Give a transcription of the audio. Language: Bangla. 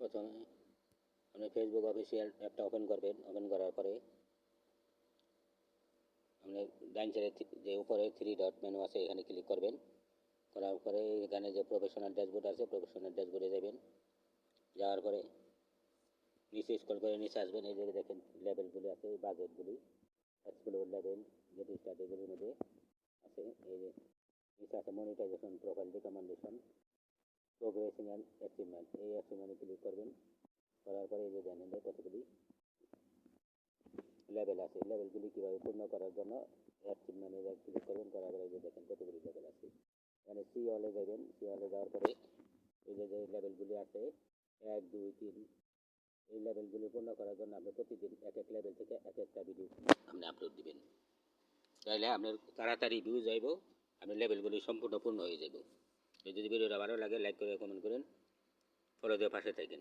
প্রথমে আপনি ফেসবুক অফিসিয়াল অ্যাপটা ওপেন করবেন। ওপেন করার পরে আপনি ডান সাইডে যে উপরে 3 ডট মেনু আছে এখানে ক্লিক করবেন। করার পরে এখানে যে প্রফেশনাল ড্যাশবোর্ড আছে প্রফেশনাল ড্যাশবোর্ডে যাবেন। যাওয়ার পরে নিচে স্ক্রল করে নিচে আসবেন। এই যে দেখেন লেভেলগুলি আছে, এই বাজেটগুলি এক্সপ্লোর লেভেল, গেট স্টার্ট এগুলির মধ্যে আছে। এই যে নিচে আছে monetization, profile recommendation, progressing and achievement. এই অ্যাচিভমেন্টে ক্লিক করবেন। করার পরে এই যে জানেন কতগুলি লেভেল আছে। লেভেলগুলি কীভাবে পূর্ণ করার জন্য অ্যাচিভমেন্টে ক্লিক করবেন। করার পরে এই যে দেখেন কতগুলি লেভেল আছে। এখানে সি অলে যাবেন। সি অলে যাওয়ার পরে এই যে লেভেলগুলি আছে 1, 2, 3, এই লেভেলগুলি পূর্ণ করার জন্য আপনি প্রতিদিন এক এক লেভেল থেকে এক একটা ভিডিও আপনি আপলোড দিবেন। তাহলে আপনার তাড়াতাড়ি ভিউজ যাইব, আপনার লেভেলগুলি সম্পূর্ণ পূর্ণ হয়ে যাব। যদি ভিডিওটা ভালো লাগে লাইক করে কমেন্ট করেন, ফলো দিয়ে পাশে থাকেন।